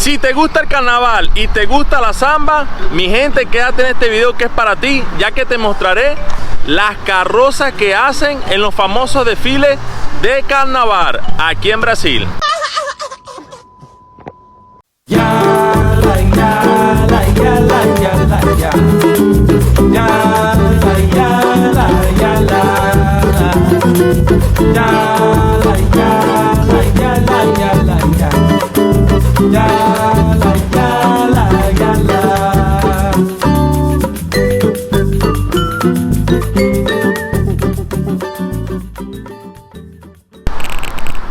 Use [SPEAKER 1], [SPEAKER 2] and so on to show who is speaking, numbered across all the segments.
[SPEAKER 1] Si te gusta el carnaval y te gusta la samba, mi gente, quédate en este video que es para ti, ya que te mostraré las carrozas que hacen en los famosos desfiles de carnaval aquí en Brasil.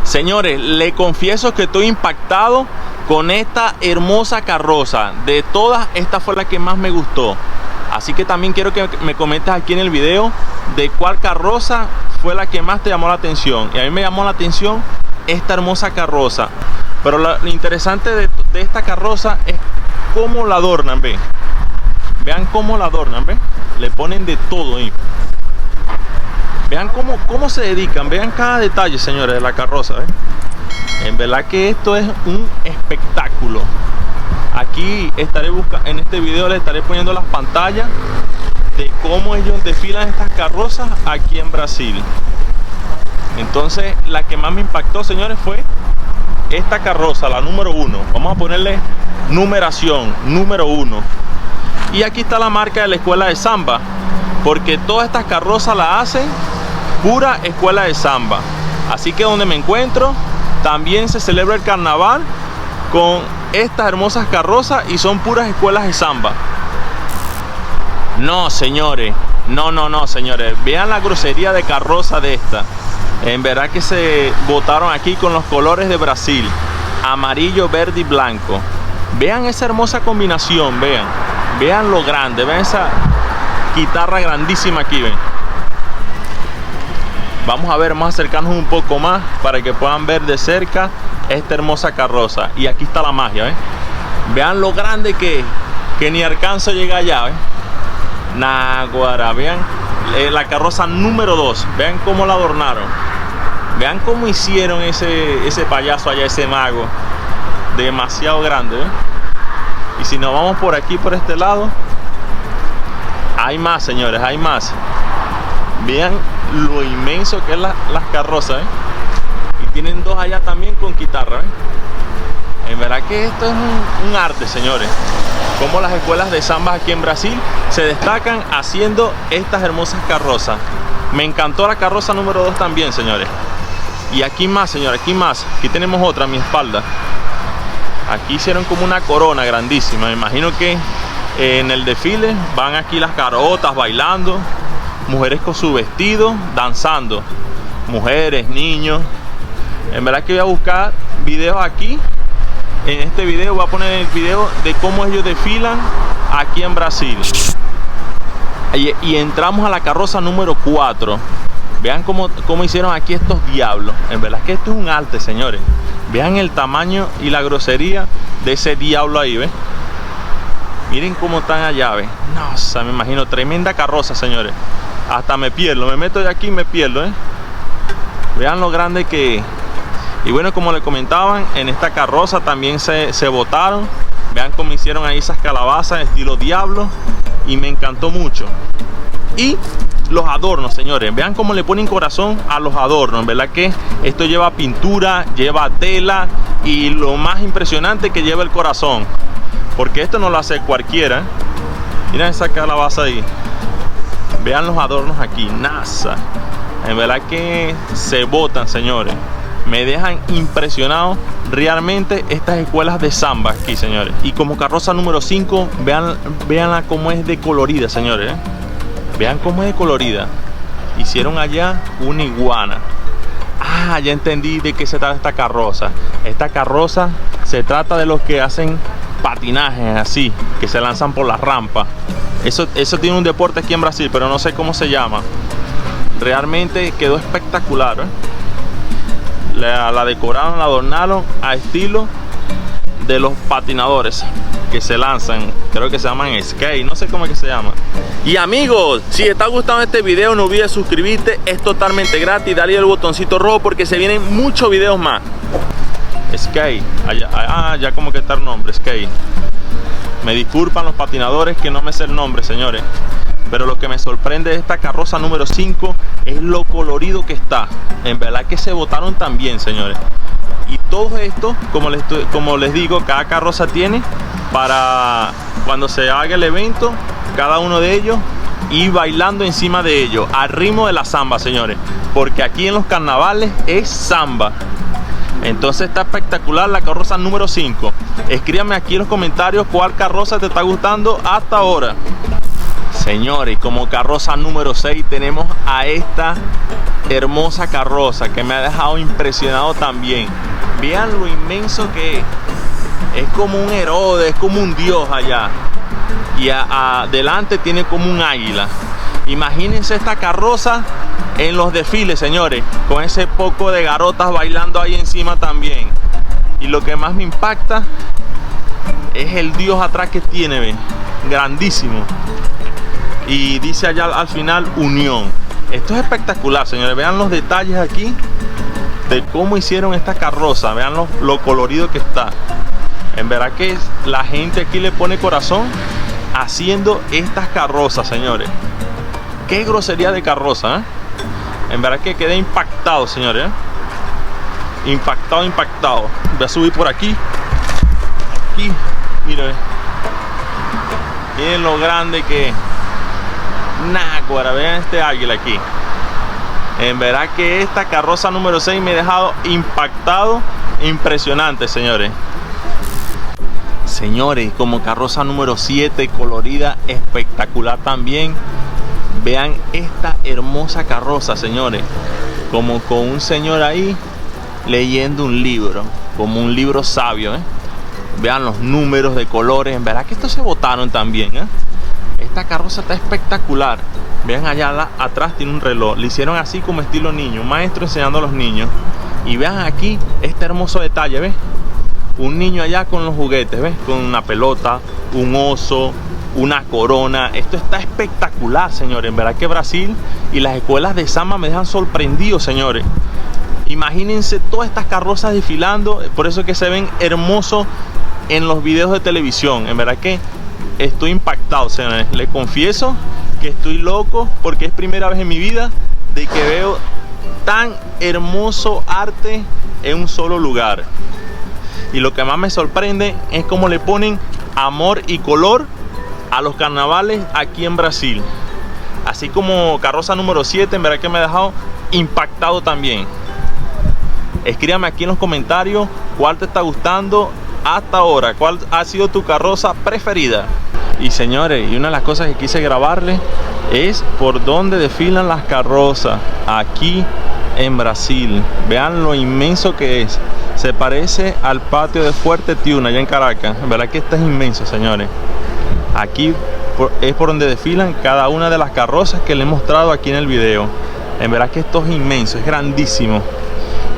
[SPEAKER 1] Señores, le confieso que estoy impactado con esta hermosa carroza. De todas, esta fue la que más me gustó. Así que también quiero que me comentes aquí en el video de cuál carroza fue la que más te llamó la atención. Y a mí me llamó la atención esta hermosa carroza. Pero lo interesante de esta carroza es cómo la adornan, ¿ven? Vean cómo la adornan, ¿ven? Le ponen de todo ahí. Vean cómo se dedican, vean cada detalle, señores, de la carroza, ¿ven? En verdad que esto es un espectáculo. Aquí estaré en este video les estaré poniendo las pantallas de cómo ellos desfilan estas carrozas aquí en Brasil. Entonces, la que más me impactó, señores, fue esta carroza, la número 1. Vamos a ponerle numeración, número 1. Y aquí está la marca de la escuela de samba, porque todas estas carrozas la hacen pura escuela de samba. Así que donde me encuentro también se celebra el carnaval con estas hermosas carrozas y son puras escuelas de samba. No, señores, no, señores, vean la grosería de carroza de esta. En verdad que se botaron aquí con los colores de Brasil, amarillo, verde y blanco. Vean esa hermosa combinación, vean lo grande, vean esa guitarra grandísima aquí, ven. Vamos a ver, vamos a acercarnos un poco más para que puedan ver de cerca esta hermosa carroza. Y aquí está la magia, ¿ven? Vean lo grande que ni alcanzo a llegar allá, ¿ven? Naguará, vean la carroza número 2. Vean cómo la adornaron. Vean cómo hicieron ese payaso allá, ese mago. Demasiado grande, ¿ven? Y si nos vamos por aquí, por este lado, hay más, señores, hay más. Vean lo inmenso que es las carrozas, ¿eh? Y tienen dos allá también con guitarra, ¿eh? En verdad que esto es un arte, señores. Como las escuelas de samba aquí en Brasil se destacan haciendo estas hermosas carrozas. Me encantó la carroza número 2 también, señores. Y aquí más, señores, aquí más. Aquí tenemos otra a mi espalda. Aquí hicieron como una corona grandísima. Me imagino que en el desfile van aquí las carotas bailando, mujeres con su vestido danzando, mujeres, niños. En verdad que voy a buscar videos aquí. En este video voy a poner el video de cómo ellos desfilan aquí en Brasil. Y entramos a la carroza número 4. Vean cómo hicieron aquí estos diablos. En verdad que esto es un arte, señores. Vean el tamaño y la grosería de ese diablo ahí, ¿ven? Miren cómo están allá, ¿ven? No, o sea, me imagino, tremenda carroza, señores. Hasta me pierdo, me meto de aquí y me pierdo, ¿eh? Vean lo grande que... Y bueno, como les comentaban, en esta carroza también se botaron. Vean cómo hicieron ahí esas calabazas estilo diablo. Y me encantó mucho. Y los adornos, señores, vean cómo le ponen corazón a los adornos. ¿Verdad que esto lleva pintura, lleva tela? Y lo más impresionante que lleva el corazón, porque esto no lo hace cualquiera. Miren esa calabaza ahí. Vean los adornos aquí, NASA. En verdad que se botan, señores. Me dejan impresionado realmente estas escuelas de samba aquí, señores. Y como carroza número 5, veanla cómo es de colorida, señores, ¿eh? Vean cómo es de colorida. Hicieron allá una iguana. Ah, ya entendí de qué se trata esta carroza. Esta carroza se trata de los que hacen patinajes así, que se lanzan por las rampas. Eso tiene un deporte aquí en Brasil, pero no sé cómo se llama. Realmente quedó espectacular, ¿eh? La decoraron, la adornaron a estilo de los patinadores que se lanzan, creo que se llaman skate, no sé cómo es que se llama. Y amigos, si te está gustando este video, no olvides suscribirte, es totalmente gratis, dale el botoncito rojo porque se vienen muchos videos más. Skate. Ya como que está el nombre, Skate. Me disculpan los patinadores que no me sé el nombre, señores. Pero lo que me sorprende de esta carroza número 5 es lo colorido que está. En verdad que se botaron también, señores. Y todo esto, como les digo, cada carroza tiene para cuando se haga el evento, cada uno de ellos ir bailando encima de ellos al ritmo de la samba, señores, porque aquí en los carnavales es samba. Entonces está espectacular la carroza número 5. Escríbame aquí en los comentarios cuál carroza te está gustando hasta ahora. Señores, como carroza número 6 tenemos a esta hermosa carroza que me ha dejado impresionado también. Vean lo inmenso que es. Es como un Herodes, es como un dios allá. Y adelante tiene como un águila. Imagínense esta carroza en los desfiles, señores, con ese poco de garotas bailando ahí encima también. Y lo que más me impacta es el dios atrás que tiene, ¿ven? Grandísimo. Y dice allá al final unión. Esto es espectacular, señores. Vean los detalles aquí de cómo hicieron esta carroza. Vean lo colorido que está. En verdad que la gente aquí le pone corazón haciendo estas carrozas, señores. Qué grosería de carroza, ¿eh? En verdad que quedé impactado, señores, ¿eh? Impactado. Voy a subir por aquí. Aquí, miren. Miren lo grande que es. Náguara, vean este águila aquí. En verdad que esta carroza número 6 me ha dejado impactado. Impresionante, señores. Señores, como carroza número 7, colorida, espectacular también. Vean esta hermosa carroza, señores. Como con un señor ahí leyendo un libro, como un libro sabio, ¿eh? Vean los números de colores. En verdad que estos se botaron también, ¿eh? Esta carroza está espectacular. Vean allá atrás tiene un reloj. Le hicieron así como estilo niño, un maestro enseñando a los niños. Y vean aquí este hermoso detalle, ¿ves? Un niño allá con los juguetes, ¿ves? Con una pelota, un oso, una corona. Esto está espectacular, señores. En verdad que Brasil y las escuelas de samba me dejan sorprendido, señores. Imagínense todas estas carrozas desfilando. Por eso es que se ven hermosos en los videos de televisión. En verdad que estoy impactado, señores. Les confieso que estoy loco porque es primera vez en mi vida de que veo tan hermoso arte en un solo lugar. Y lo que más me sorprende es cómo le ponen amor y color a los carnavales aquí en Brasil. Así como carroza número 7, en verdad que me ha dejado impactado también. Escríbame aquí en los comentarios cuál te está gustando hasta ahora, cuál ha sido tu carroza preferida. Y señores, y una de las cosas que quise grabarles es por dónde desfilan las carrozas aquí en Brasil. Vean lo inmenso que es. Se parece al patio de Fuerte Tiuna allá en Caracas. En verdad que este es inmenso, señores. Aquí es por donde desfilan cada una de las carrozas que les he mostrado aquí en el video. En verdad que esto es inmenso, es grandísimo.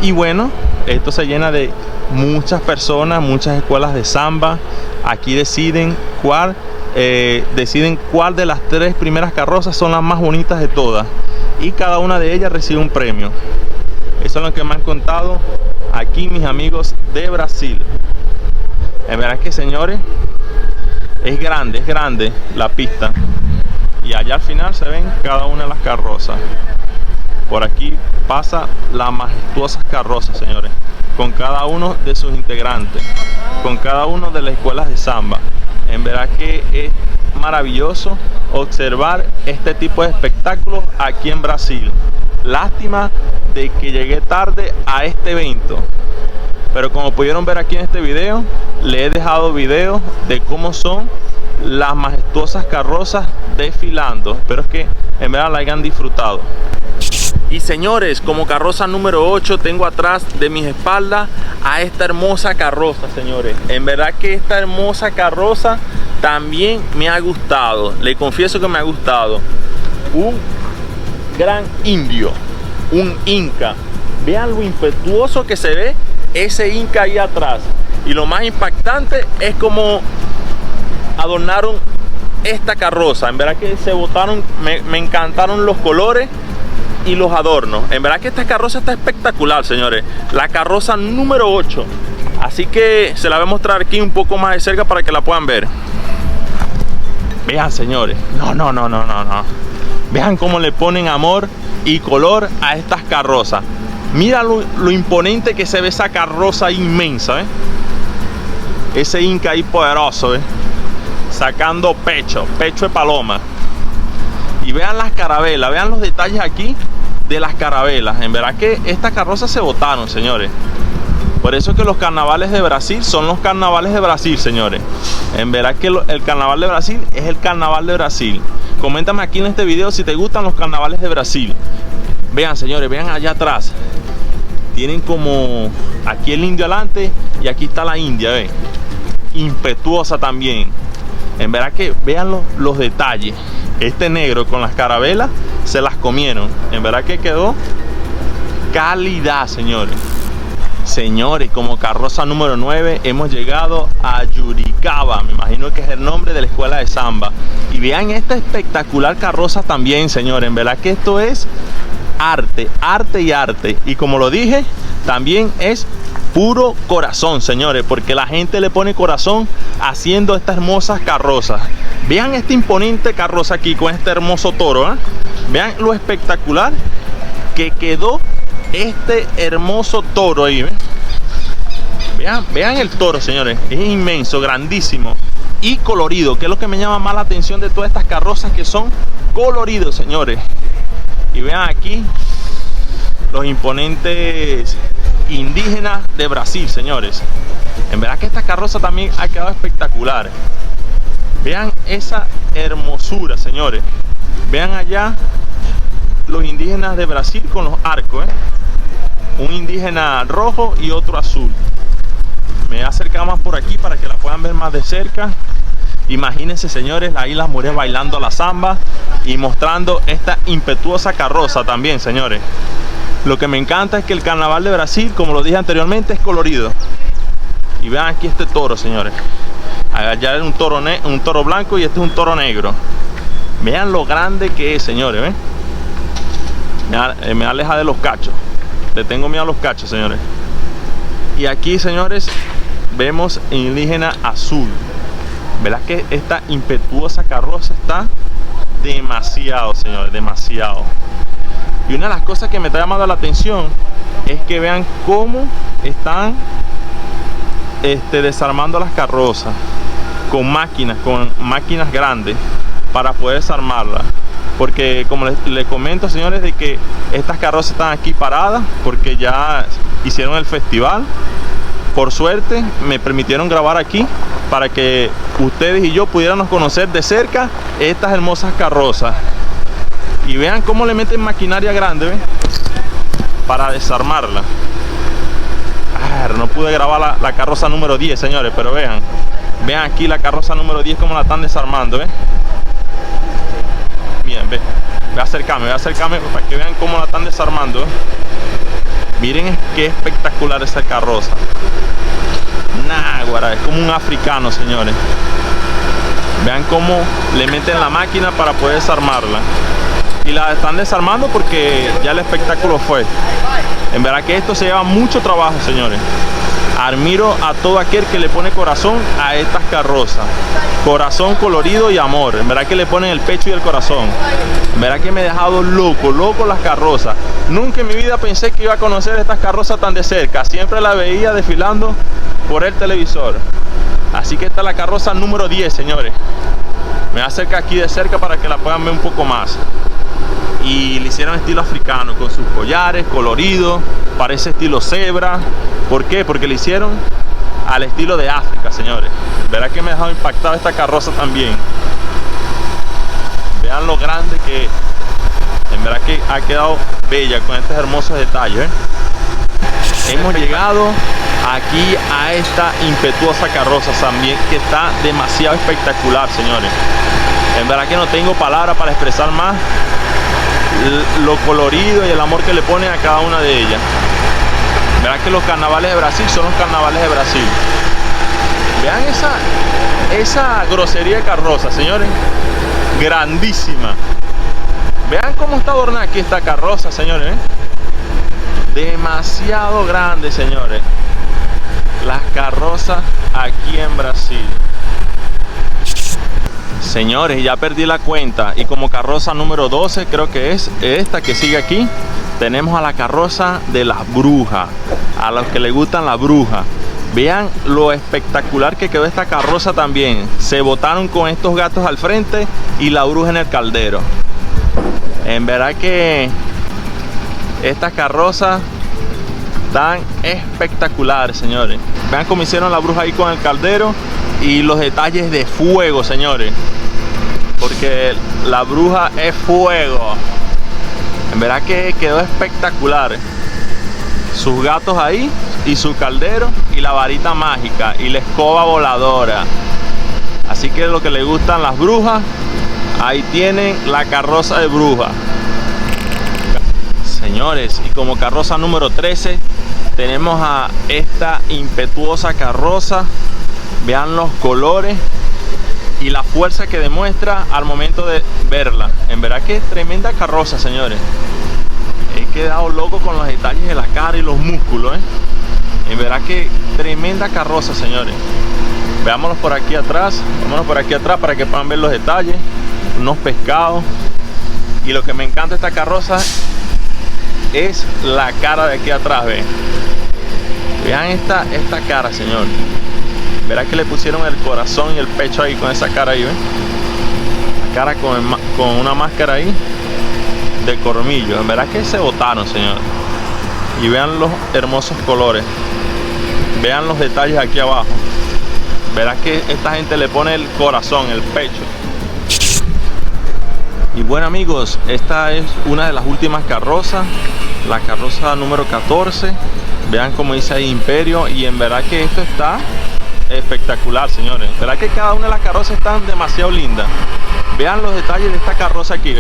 [SPEAKER 1] Y bueno, esto se llena de muchas personas, muchas escuelas de samba. Aquí deciden cuál de las 3 primeras carrozas son las más bonitas de todas. Y cada una de ellas recibe un premio. Eso es lo que me han contado aquí mis amigos de Brasil. En verdad que, señores, es grande la pista. Y allá al final se ven cada una de las carrozas. Por aquí pasa las majestuosas carrozas, señores, con cada uno de sus integrantes, con cada uno de las escuelas de samba. En verdad que es maravilloso observar este tipo de espectáculos aquí en Brasil. Lástima de que llegué tarde a este evento, pero como pudieron ver aquí en este video, le he dejado videos de cómo son las majestuosas carrozas desfilando. Espero que en verdad la hayan disfrutado. Y señores, como carroza número 8 tengo atrás de mis espaldas a esta hermosa carroza, señores. En verdad que esta hermosa carroza también me ha gustado. Le confieso que me ha gustado. Un gran indio, un inca. Vean lo impetuoso que se ve ese inca ahí atrás. Y lo más impactante es como adornaron esta carroza. En verdad que se botaron, me encantaron los colores y los adornos. En verdad que esta carroza está espectacular, señores. La carroza número 8. Así que se la voy a mostrar aquí un poco más de cerca para que la puedan ver. Vean, señores. No. Vean cómo le ponen amor y color a estas carrozas. Mira lo imponente que se ve esa carroza inmensa, ¿eh? Ese Inca ahí poderoso, ¿eh? Sacando pecho de paloma. Y vean las carabelas, vean los detalles aquí de las carabelas. En verdad que estas carrozas se botaron, señores. Por eso que los carnavales de Brasil son los carnavales de Brasil, señores. En verdad que el carnaval de Brasil es el carnaval de Brasil. Coméntame aquí en este video si te gustan los carnavales de Brasil. Vean, señores, vean allá atrás. Tienen como aquí el indio adelante y aquí está la India, ¿ven? Impetuosa también. En verdad que vean los detalles. Este negro con las carabelas se las comieron. En verdad que quedó calidad, señores. Señores, como carroza número 9 hemos llegado a Yuricaba. Me imagino que es el nombre de la escuela de samba. Y vean esta espectacular carroza también, señores. En verdad que esto es arte, arte y arte. Y como lo dije, también es puro corazón, señores, porque la gente le pone corazón haciendo estas hermosas carrozas. Vean esta imponente carroza aquí con este hermoso toro, ¿eh? Vean lo espectacular que quedó este hermoso toro ahí, ¿eh? Vean el toro, señores. Es inmenso, grandísimo y colorido, que es lo que me llama más la atención de todas estas carrozas, que son coloridos, señores. Y vean aquí los imponentes indígenas de Brasil, señores. En verdad que esta carroza también ha quedado espectacular. Vean esa hermosura, señores. Vean allá los indígenas de Brasil con los arcos, ¿eh? Un indígena rojo y otro azul. Me voy a acercar más por aquí para que la puedan ver más de cerca. Imagínense, señores, ahí las mujeres bailando la samba y mostrando esta impetuosa carroza también, señores. Lo que me encanta es que el carnaval de Brasil, como lo dije anteriormente, es colorido. Y vean aquí este toro, señores. Allá es un toro blanco y este es un toro negro. Vean lo grande que es, señores. ¿Ven? Me aleja de los cachos. Le tengo miedo a los cachos, señores. Y aquí, señores, vemos indígena azul. ¿Verdad que esta impetuosa carroza está demasiado, señores? Demasiado. Y una de las cosas que me está llamando la atención es que vean cómo están desarmando las carrozas con máquinas grandes para poder desarmarlas. Porque como les comento, señores, de que estas carrozas están aquí paradas porque ya hicieron el festival. Por suerte me permitieron grabar aquí para que ustedes y yo pudiéramos conocer de cerca estas hermosas carrozas. Y vean cómo le meten maquinaria grande, ¿ven? Para desarmarla. No pude grabar la carroza número 10, señores, pero vean aquí la carroza número 10 cómo la están desarmando, ¿ven? Bien, voy a acercarme para que vean cómo la están desarmando, ¿eh? Miren qué espectacular esa carroza. Náguara, es como un africano, señores. Vean cómo le meten la máquina para poder desarmarla. Y la están desarmando porque ya el espectáculo fue. En verdad que esto se lleva mucho trabajo, señores. Admiro a todo aquel que le pone corazón a estas carrozas. Corazón, colorido y amor. En verdad que le ponen el pecho y el corazón. En verdad que me he dejado loco las carrozas. Nunca en mi vida pensé que iba a conocer estas carrozas tan de cerca. Siempre la veía desfilando por el televisor. Así que esta es la carroza número 10, señores. Me voy a acercar aquí de cerca para que la puedan ver un poco más. Y le hicieron estilo africano con sus collares coloridos, parece estilo cebra. ¿Por qué? Porque le hicieron al estilo de África, señores. Verá que me ha dejado impactado esta carroza también. Vean lo grande que es. En verdad que ha quedado bella con estos hermosos detalles, ¿eh? Hemos llegado aquí a esta impetuosa carroza también, que está demasiado espectacular, señores. En verdad que no tengo palabras para expresar más lo colorido y el amor que le ponen a cada una de ellas. Verán que los carnavales de Brasil son los carnavales de Brasil. Vean esa grosería de carroza, señores. Grandísima. Vean cómo está adornada aquí esta carroza, señores, ¿eh? Demasiado grande, señores. las carrozas aquí en Brasil. Señores, ya perdí la cuenta y como carroza número 12 creo que es esta que sigue aquí. Tenemos a la carroza de la bruja, a los que les gustan la bruja. Vean lo espectacular que quedó esta carroza también. Se botaron con estos gatos al frente y la bruja en el caldero. En verdad que estas carrozas están espectaculares, señores. Vean cómo hicieron la bruja ahí con el caldero y los detalles de fuego, señores. Porque la bruja es fuego. En verdad que quedó espectacular. Sus gatos ahí y su caldero y la varita mágica y la escoba voladora. Así que lo que les gustan las brujas, ahí tienen la carroza de bruja. Señores, y como carroza número 13 tenemos a esta impetuosa carroza. Vean los colores y la fuerza que demuestra al momento de verla. En verdad que es tremenda carroza, señores. He quedado loco con los detalles de la cara y los músculos, En verdad que tremenda carroza, señores. Veámoslos por aquí atrás. Vámonos por aquí atrás para que puedan ver los detalles. Unos pescados. Y lo que me encanta de esta carroza es la cara de aquí atrás, Vean esta cara, señor. Verá que le pusieron el corazón y el pecho ahí con esa cara ahí, la cara con una máscara ahí de colmillo. En verdad que se botaron, señor. Y vean los hermosos colores. Vean los detalles aquí abajo. Verás que esta gente le pone el corazón, el pecho. Y bueno, amigos, esta es una de las últimas carrozas, la carroza número 14. Vean como dice ahí Imperio. Y en verdad que esto está espectacular, señores. Verá que cada una de las carrozas están demasiado lindas. Vean los detalles de esta carroza aquí,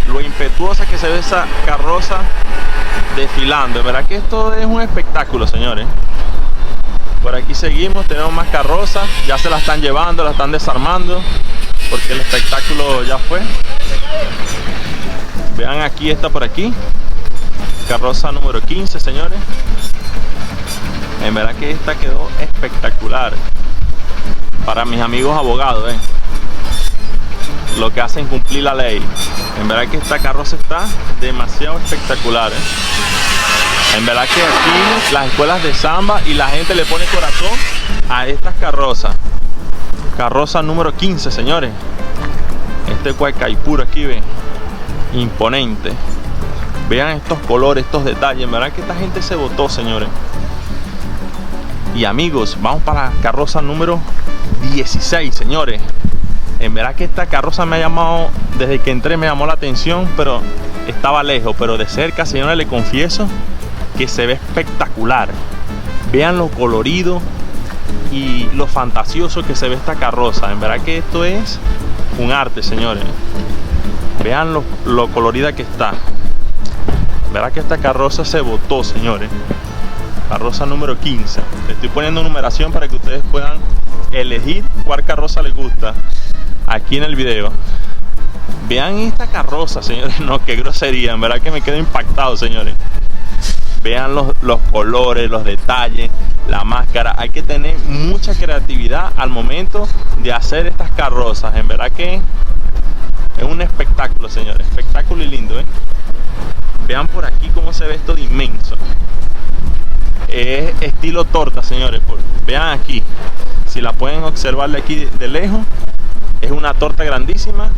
[SPEAKER 1] lo impetuosa que se ve esa carroza desfilando. Verá que esto es un espectáculo, señores. Por aquí seguimos, tenemos más carrozas. Ya se la están llevando, la están desarmando porque el espectáculo ya fue. Vean aquí esta por aquí, carroza número 15, señores. En verdad que esta quedó espectacular. Para mis amigos abogados, lo que hacen cumplir la ley. En verdad que esta carroza está demasiado espectacular, En verdad que aquí las escuelas de samba y la gente le pone corazón a estas carrozas. Carroza número 15, señores. Este Huaycaipuro aquí, imponente. Vean estos colores, estos detalles. En verdad que esta gente se botó, señores. Y amigos, vamos para la carroza número 16, señores. En verdad que esta carroza me ha llamado, desde que entré me llamó la atención, pero estaba lejos. Pero de cerca, señores, le confieso que se ve espectacular. Vean lo colorido y lo fantasioso que se ve esta carroza. En verdad que esto es un arte, señores. Vean lo colorida que está. En verdad que esta carroza se botó, señores. Carroza número 15. Le estoy poniendo numeración para que ustedes puedan elegir cuál carroza les gusta aquí en el video. Vean esta carroza, señores. No, qué grosería. En verdad que me quedo impactado, señores. Vean los colores, los detalles, la máscara. Hay que tener mucha creatividad al momento de hacer estas carrozas. En verdad que es un espectáculo, señores. Espectáculo y lindo, Vean por aquí cómo se ve esto de inmenso. Es estilo torta, señores. Vean aquí, si la pueden observar de aquí de lejos, es una torta grandísima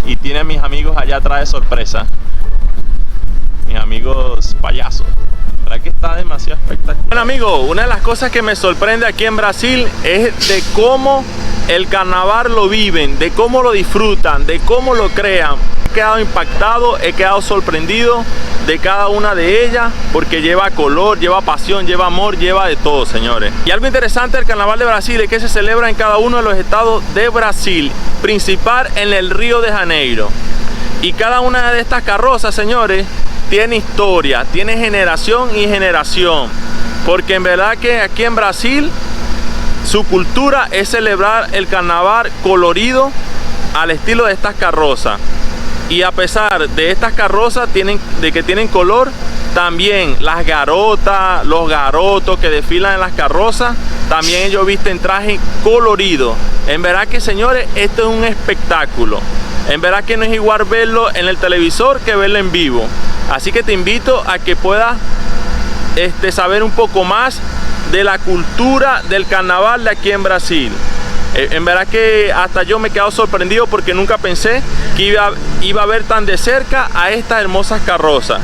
[SPEAKER 1] y tiene a mis amigos allá atrás de sorpresa, mis amigos payasos. La verdad que está demasiado espectacular. Bueno, amigos, una de las cosas que me sorprende aquí en Brasil es de cómo el carnaval lo viven, de cómo lo disfrutan, de cómo lo crean. He quedado impactado, he quedado sorprendido de cada una de ellas, porque lleva color, lleva pasión, lleva amor, lleva de todo, señores. Y algo interesante del carnaval de Brasil es que se celebra en cada uno de los estados de Brasil, principal en el Río de Janeiro. Y cada una de estas carrozas, señores, tiene historia, tiene generación y generación, porque en verdad que aquí en Brasil su cultura es celebrar el carnaval colorido al estilo de estas carrozas. Y a pesar de estas carrozas de que tienen color, También las garotas, los garotos que desfilan en las carrozas, también ellos visten traje colorido. En verdad que, señores, esto es un espectáculo. En verdad que no es igual verlo en el televisor que verlo en vivo. Así que te invito a que puedas saber un poco más de la cultura del carnaval de aquí en Brasil. En verdad que hasta yo me he quedado sorprendido porque nunca pensé que iba a ver tan de cerca a estas hermosas carrozas.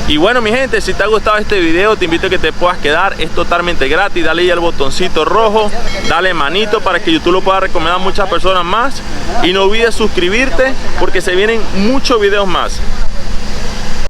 [SPEAKER 1] Y bueno, mi gente, si te ha gustado este video, te invito a que te puedas quedar. Es totalmente gratis. Dale ahí al botoncito rojo, dale manito para que YouTube lo pueda recomendar a muchas personas más. Y no olvides suscribirte porque se vienen muchos videos más.